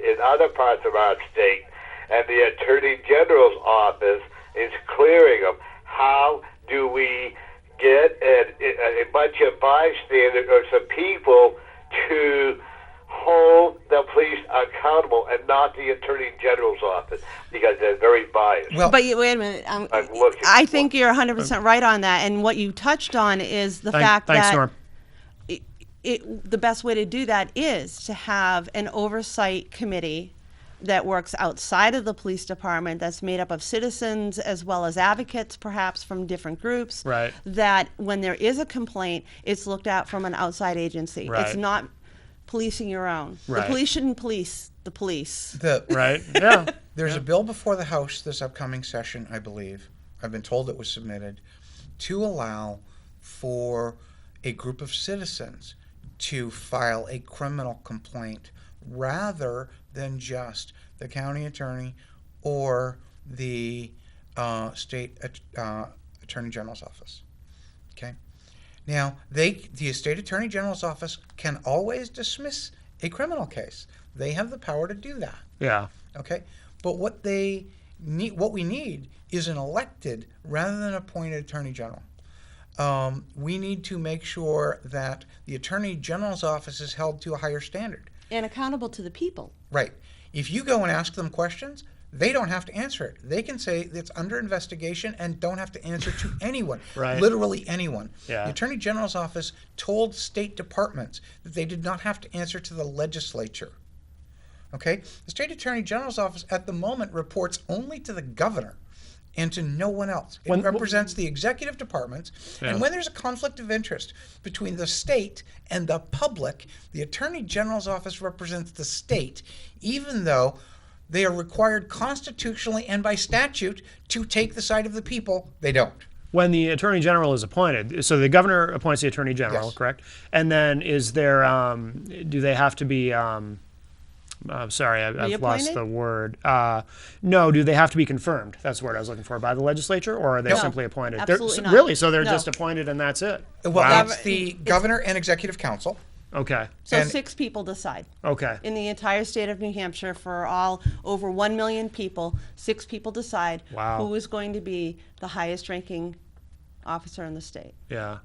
in other parts of our state, and the Attorney General's office is clearing them? How do we get a bunch of bystanders or some people to hold the police accountable and not the Attorney General's office, because they're very biased? Well, But wait a minute. I think you're 100% right on that. And what you touched on is the fact Thanks, that Norm. the best way to do that is to have an oversight committee that works outside of the police department, that's made up of citizens as well as advocates, perhaps from different groups. Right. That when there is a complaint, it's looked at from an outside agency. Right. It's not policing your own. Right. The police shouldn't police the police. Right? Yeah. There's a bill before the House this upcoming session, I believe. I've been told it was submitted to allow for a group of citizens to file a criminal complaint rather than just the county attorney or the state attorney general's office. Okay. Now, the state attorney general's office can always dismiss a criminal case. They have the power to do that. Yeah. Okay. But what we need is an elected rather than appointed attorney general. We need to make sure that the Attorney General's office is held to a higher standard. And accountable to the people. Right. If you go and ask them questions, they don't have to answer it. They can say it's under investigation and don't have to answer to anyone, Right. literally anyone. Yeah. The Attorney General's office told state departments that they did not have to answer to the legislature. Okay? The State Attorney General's office at the moment reports only to the governor and to no one else. It represents the executive departments. Yeah. And when there's a conflict of interest between the state and the public, the Attorney General's office represents the state, even though they are required constitutionally and by statute to take the side of the people. They don't. When the Attorney General is appointed, so the governor appoints the Attorney General, Yes. correct? And then is there, do they have to be, sorry, I've lost Reappointed? the word. No, do they have to be confirmed? That's the word I was looking for, by the legislature, or are they No, simply appointed? absolutely not. Really? So they're No. just appointed and that's it? Well, Wow. it's the governor and executive council. Okay. So And- 6 people decide. Okay. In the entire state of New Hampshire, for all over 1 million people, 6 people decide Wow. who is going to be the highest ranking officer in the state. Yeah.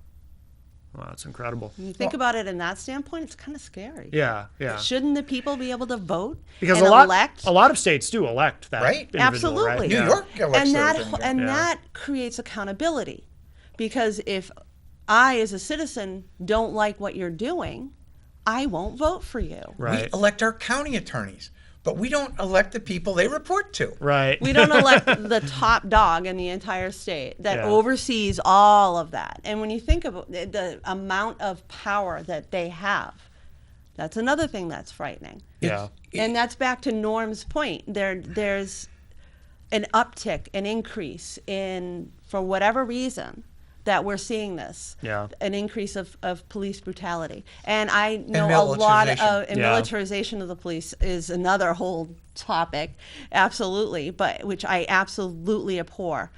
Wow, that's incredible. When you think about it in that standpoint, it's kind of scary. Yeah, yeah. Shouldn't the people be able to vote Because and a lot elect? of states do elect that Right. individual, Absolutely. right? New Yeah. York elects and their that attorney general. and Yeah. that creates accountability, because if I, as a citizen, don't like what you're doing, I won't vote for you. Right. We elect our county attorneys, but we don't elect the people they report to. Right. We don't elect the top dog in the entire state that Yeah. oversees all of that. And when you think about the amount of power that they have, that's another thing that's frightening. Yeah. And that's back to Norm's point. There's an uptick, an increase in, for whatever reason, that we're seeing this. Yeah. An increase of police brutality. And I know a lot of, militarization. and Yeah. militarization of the police is another whole topic, absolutely, but which I absolutely abhor.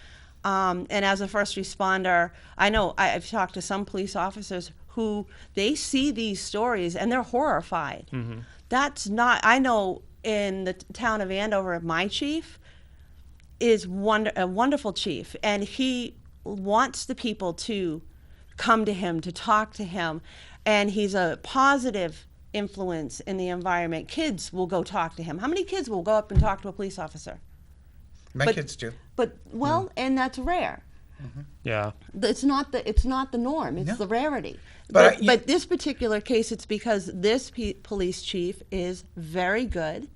And as a first responder, I know I've talked to some police officers who they see these stories and they're horrified. Mm-hmm. That's not, I know in the town of Andover, my chief is a wonderful chief, and he wants the people to come to him, to talk to him, and he's a positive influence in the environment. Kids will go talk to him. How many kids will go up and talk to a police officer? My But- kids do. But and that's rare. Yeah. It's not the norm. It's No. the rarity. But But this particular case, it's because this police chief is very good,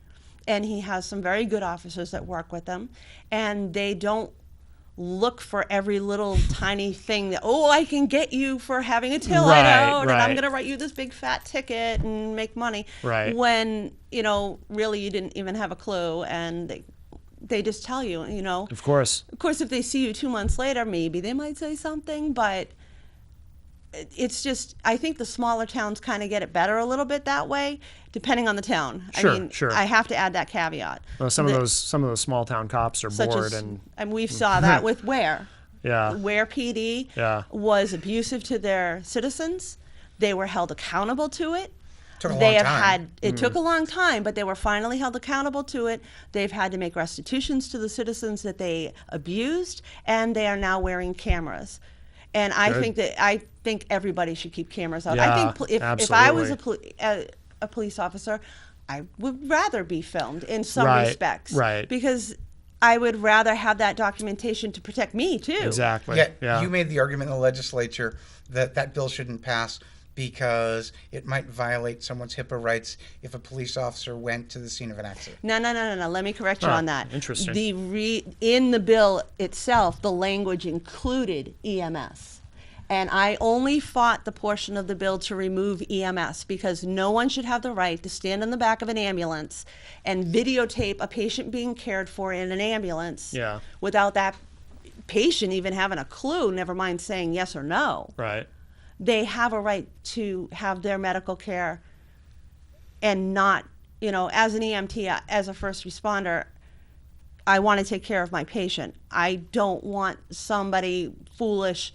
and he has some very good officers that work with him, and they don't look for every little tiny thing that, oh, I can get you for having a taillight Right, out, and I'm right. going to write you this big fat ticket and make money. Right. When, really you didn't even have a clue, and they just tell you, Of course. Of course, if they see you 2 months later, maybe they might say something, but it's just, I think the smaller towns kind of get it better a little bit that way, depending on the town. Sure, sure. I have to add that caveat. Well, some of those small town cops are Such bored as, and we've saw that with Ware. yeah. Ware PD Yeah. was abusive to their citizens. They were held accountable to it. Took a They long have time. it took a long time, but they were finally held accountable to it. They've had to make restitutions to the citizens that they abused, and they are now wearing cameras. And I think everybody should keep cameras out. Yeah, I think if I was absolutely. a police officer, I would rather be filmed in some Right, respects. right. Because I would rather have that documentation to protect me too. Exactly. Yet Yeah. you made the argument in the legislature that that bill shouldn't pass because it might violate someone's HIPAA rights if a police officer went to the scene of an accident. No. Let me correct you Huh, on that. interesting. In the bill itself, the language included EMS. And I only fought the portion of the bill to remove EMS because no one should have the right to stand in the back of an ambulance and videotape a patient being cared for in an ambulance Yeah. without that patient even having a clue, never mind saying yes or no. Right. They have a right to have their medical care and not, as an EMT, as a first responder, I want to take care of my patient. I don't want somebody foolish,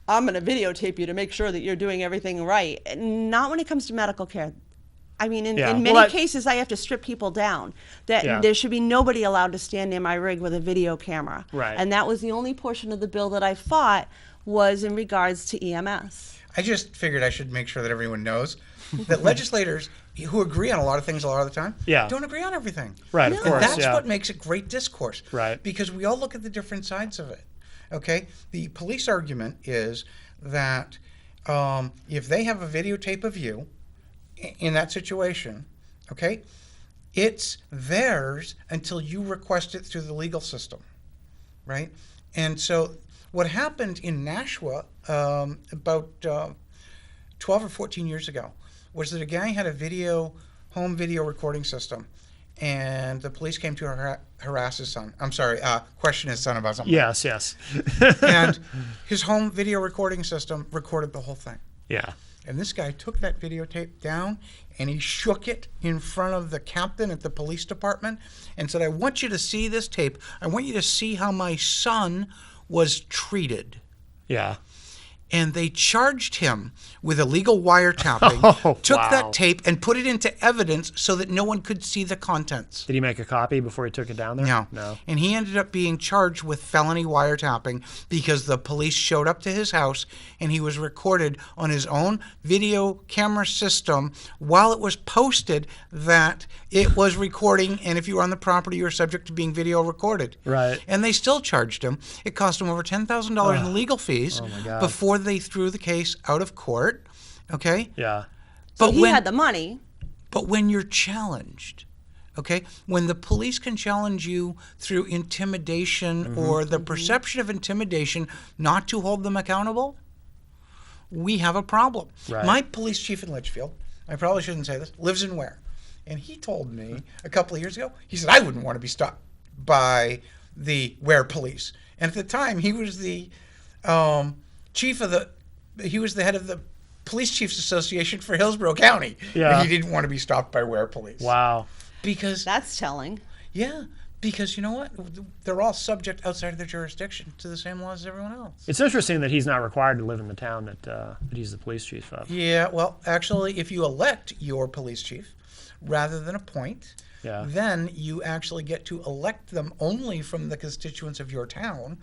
I'm going to videotape you to make sure that you're doing everything right. Not when it comes to medical care. I mean, in Yeah. many Well, cases, I have to strip people down. Yeah. There should be nobody allowed to stand near my rig with a video camera. Right. And that was the only portion of the bill that I fought was in regards to EMS. I just figured I should make sure that everyone knows that legislators who agree on a lot of things a lot of the time Yeah. don't agree on everything. Right, of No. And course. that's Yeah. what makes it great discourse. Right. Because we all look at the different sides of it. Okay? The police argument is that if they have a videotape of you in that situation, okay, it's theirs until you request it through the legal system, right? And so what happened in Nashua about 12 or 14 years ago was that a guy had a home video recording system, and the police came to harass his son. I'm sorry, question his son about something. Yes, yes. And his home video recording system recorded the whole thing. Yeah. And this guy took that videotape down and he shook it in front of the captain at the police department and said, I want you to see this tape. I want you to see how my son was treated. Yeah. And they charged him with illegal wiretapping, Oh, took wow. that tape and put it into evidence so that no one could see the contents. Did he make a copy before he took it down there? No. No. And he ended up being charged with felony wiretapping because the police showed up to his house and he was recorded on his own video camera system while it was posted that it was recording, and if you were on the property, you were subject to being video recorded. Right. And they still charged him. It cost him over $10,000 in legal fees my God. before they threw the case out of court. Okay? Yeah. So But he when- had the money. But when you're challenged, okay, when the police can challenge you through intimidation or the perception of intimidation not to hold them accountable, we have a problem. Right. My police chief in Litchfield, I probably shouldn't say this, lives in Ware. And he told me a couple of years ago, he said, I wouldn't want to be stopped by the Ware police. And at the time, he was the he was the head of the Police Chiefs Association for Hillsborough County. Yeah. And he didn't want to be stopped by Ware police. Wow. Because, That's telling. yeah, because you know what? They're all subject outside of their jurisdiction to the same laws as everyone else. It's interesting that he's not required to live in the town that he's the police chief of. Yeah, well, actually, if you elect your police chief rather than appoint, Yeah. then you actually get to elect them only from the constituents of your town,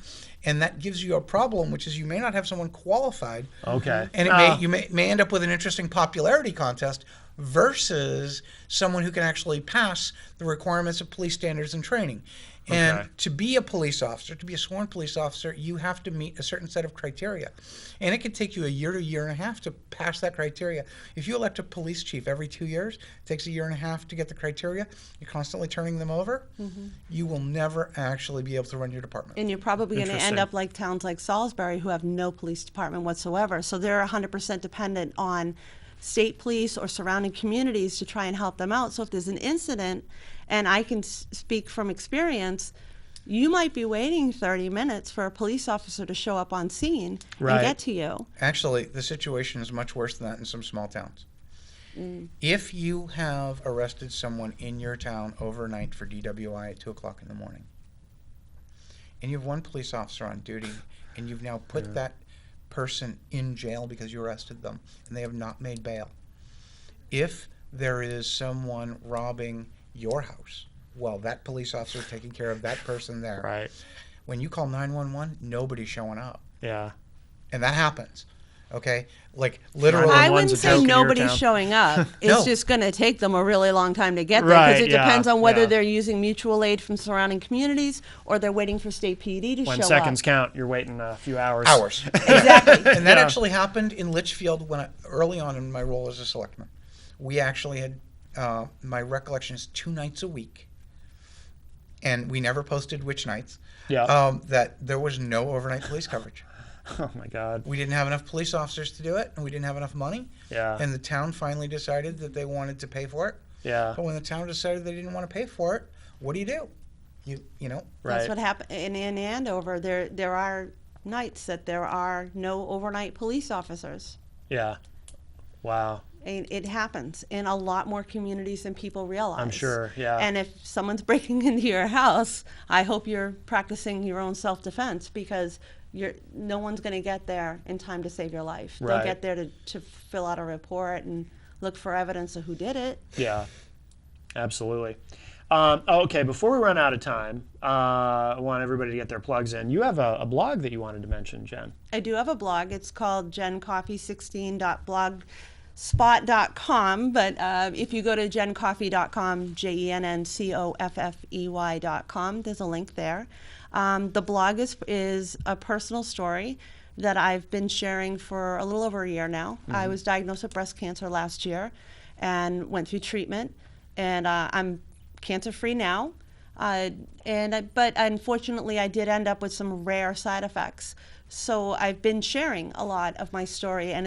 and that gives you a problem, which is you may not have someone qualified, Okay. and you may end up with an interesting popularity contest versus someone who can actually pass the requirements of police standards and training. And Okay. to be a police officer, to be a sworn police officer, you have to meet a certain set of criteria. And it could take you a year to a year and a half to pass that criteria. If you elect a police chief every 2 years, it takes a year and a half to get the criteria, you're constantly turning them over, you will never actually be able to run your department. And you're probably going to end Interesting. up like towns like Salisbury who have no police department whatsoever. So they're 100% dependent on state police or surrounding communities to try and help them out. So if there's an incident, and I can speak from experience, you might be waiting 30 minutes for a police officer to show up on scene Right. and get to you. Actually, the situation is much worse than that in some small towns. If you have arrested someone in your town overnight for DWI at 2 o'clock in the morning, and you have one police officer on duty, and you've now put that person in jail because you arrested them, and they have not made bail. If there is someone robbing your house, well, that police officer is taking care of that person there. Right. When you call 911, nobody's showing up. Yeah. And that happens. Okay? Like, literally. I 911's wouldn't a say joke in your nobody's town. showing up. It's No. just going to take them a really long time to get there Right, because it yeah, depends on whether yeah. they're using mutual aid from surrounding communities or they're waiting for state PD to When show seconds up. count, you're waiting a few hours. Hours. Exactly. And that Yeah. actually happened in Litchfield early on in my role as a selectman. We actually had, my recollection is 2 nights a week, and we never posted which nights, Yeah. that there was no overnight police coverage. Oh my God. We didn't have enough police officers to do it, and we didn't have enough money. Yeah. And the town finally decided that they wanted to pay for it. Yeah. But when the town decided they didn't want to pay for it, what do? You know, That's Right. what happened in Andover. There are nights that there are no overnight police officers. Yeah. Wow. And it happens in a lot more communities than people realize. I'm sure, yeah. And if someone's breaking into your house, I hope you're practicing your own self-defense because no one's going to get there in time to save your life. Right. They'll get there to fill out a report and look for evidence of who did it. Yeah. Absolutely. Okay, before we run out of time, I want everybody to get their plugs in. You have a blog that you wanted to mention, Jen. I do have a blog. It's called jencoffee16.blogspot.com, but if you go to jencoffee.com, jencoffey.com, there's a link there. The blog is a personal story that I've been sharing for a little over a year now. I was diagnosed with breast cancer last year and went through treatment, and I'm cancer-free now. But unfortunately, I did end up with some rare side effects. So I've been sharing a lot of my story, and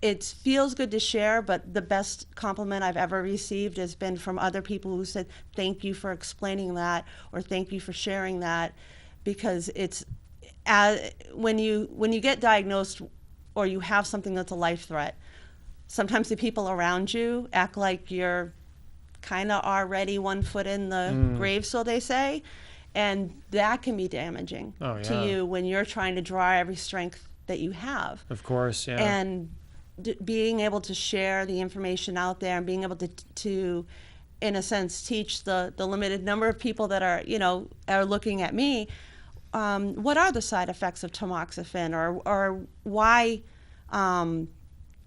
it feels good to share, but the best compliment I've ever received has been from other people who said, thank you for explaining that, or thank you for sharing that, because it's when you get diagnosed or you have something that's a life threat, sometimes the people around you act like you're kind of already 1 foot in the grave, so they say, and that can be damaging to you when you're trying to draw every strength that you have. Of course, yeah. And being able to share the information out there and being able to in a sense teach the limited number of people that are looking at me what are the side effects of tamoxifen, or why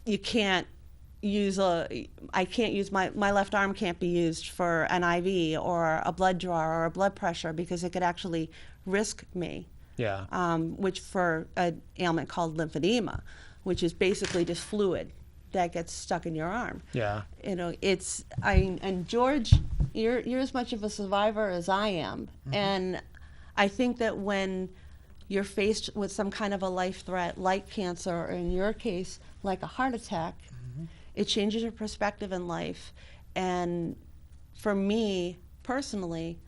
you can't use my left arm can't be used for an IV or a blood draw or a blood pressure because it could actually risk me. Yeah. Which for an ailment called lymphedema, which is basically just fluid that gets stuck in your arm. Yeah. And George, you're as much of a survivor as I am, and I think that when you're faced with some kind of a life threat like cancer, or in your case, like a heart attack, it changes your perspective in life. And for me personally,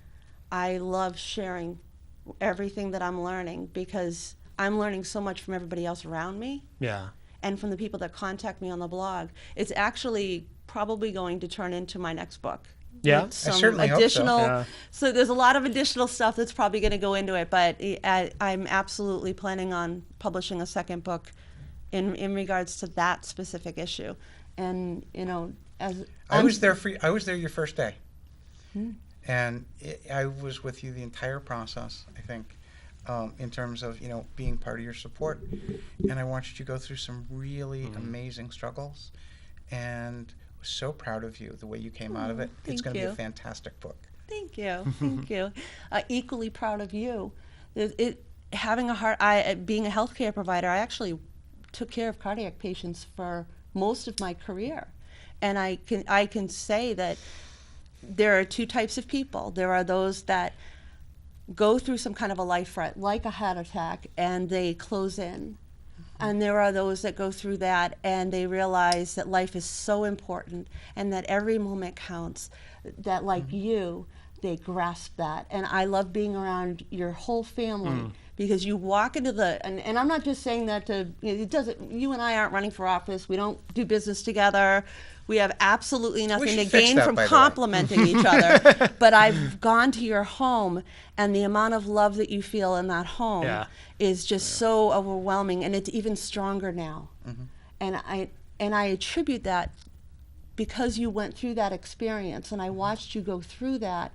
I love sharing everything that I'm learning because I'm learning so much from everybody else around me. Yeah. And from the people that contact me on the blog. It's actually probably going to turn into my next book. Yeah, With some certainly hope so. additional, Yeah. so there's a lot of additional stuff that's probably going to go into it, but I'm absolutely planning on publishing a second book in regards to that specific issue. And I was there your first day, and I was with you the entire process. I think, in terms of being part of your support, and I watched you go through some really amazing struggles, and was so proud of you the way you came out of it. It's thank going to be a you. fantastic book. Thank you. Thank you. Equally proud of you. Having being a healthcare provider, I actually took care of cardiac patients for most of my career. And I can say that there are two types of people. There are those that go through some kind of a life threat, like a heart attack, and they close in. And there are those that go through that and they realize that life is so important and that every moment counts, that like you, they grasp that. And I love being around your whole family because you walk into and I'm not just saying that you and I aren't running for office. We don't do business together. We have absolutely nothing to gain from complimenting each other. But I've gone to your home, and the amount of love that you feel in that home is just so overwhelming, and it's even stronger now. And I attribute that because you went through that experience, and I watched you go through that,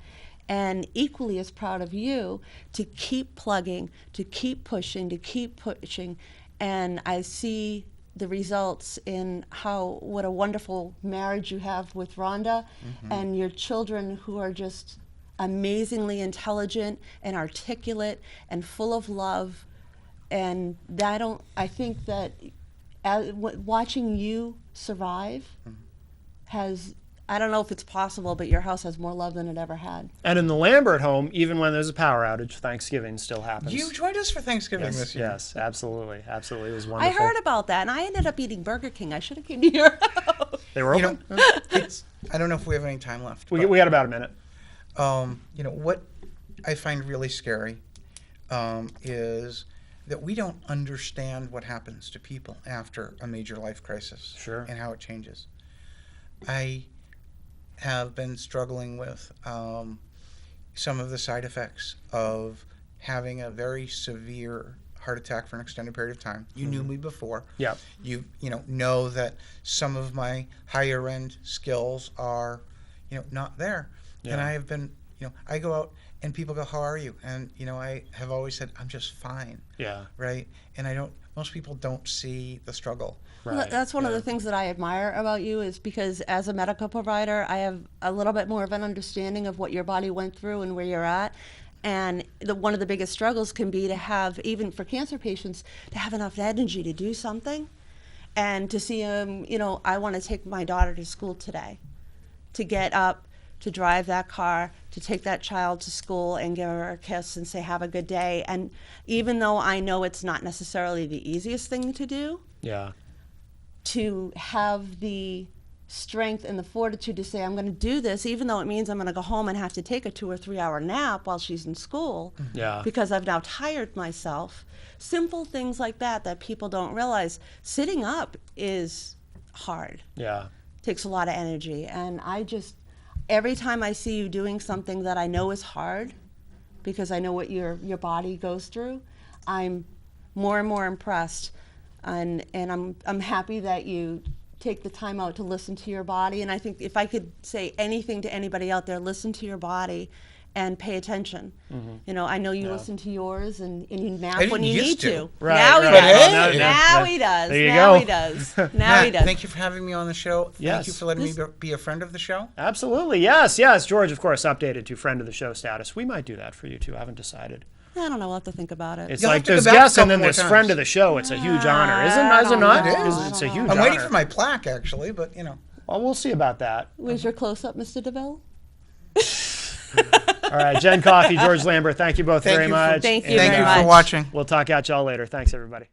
and equally as proud of you to keep plugging, to keep pushing, and I see the results in what a wonderful marriage you have with Rhonda, and your children who are just amazingly intelligent and articulate and full of love. And I think that watching you survive I don't know if it's possible, but your house has more love than it ever had. And in the Lambert home, even when there's a power outage, Thanksgiving still happens. You joined us for Thanksgiving this year. Yes, absolutely. Absolutely. It was wonderful. I heard about that, and I ended up eating Burger King. I should have came to your house. They were open? I don't know if we have any time left. We got about a minute. What I find really scary is that we don't understand what happens to people after a major life crisis. Sure. And how it changes. I have been struggling with some of the side effects of having a very severe heart attack for an extended period of time. You knew me before. Yeah. You know that some of my higher end skills are not there. Yeah. And I have been I go out and people go, "How are you?" And I have always said, "I'm just fine." Yeah. Right? And most people don't see the struggle. Right. Well, that's one of the things that I admire about you, is because as a medical provider, I have a little bit more of an understanding of what your body went through and where you're at. And one of the biggest struggles can be to have, even for cancer patients, to have enough energy to do something. And to see I want to take my daughter to school today, to get up, to drive that car, to take that child to school and give her a kiss and say, "Have a good day." And even though I know it's not necessarily the easiest thing to do, to have the strength and the fortitude to say, "I'm going to do this," even though it means I'm going to go home and have to take a 2 or 3 hour nap while she's in school, because I've now tired myself. Simple things like that people don't realize. Sitting up is hard. Yeah. Takes a lot of energy. And every time I see you doing something that I know is hard, because I know what your body goes through, I'm more and more impressed. And I'm happy that you take the time out to listen to your body. And I think if I could say anything to anybody out there, listen to your body and pay attention. I know you listen to yours and you nap when you need to. Right, now right. he does. Hey. Now he does. There you now go. he does. Now Matt, he does. Thank you for having me on the show. Yes. Thank you for letting me be a friend of the show. Absolutely. Yes. George, of course, updated to friend of the show status. We might do that for you too. I haven't decided. I don't know. We'll have to think about it. It's You'll like have to there's go back guests a and then couple there's more friend times. of the show. It's a huge honor. Is it don't not? know. It's a huge I'm honor. waiting for my plaque, actually, but Well, we'll see about that. Where's your close-up, Mr. DeVille? All right, Jen Coffey, George Lambert, thank you both very much. Thank you Thank very you much. for watching. We'll talk at y'all later. Thanks, everybody.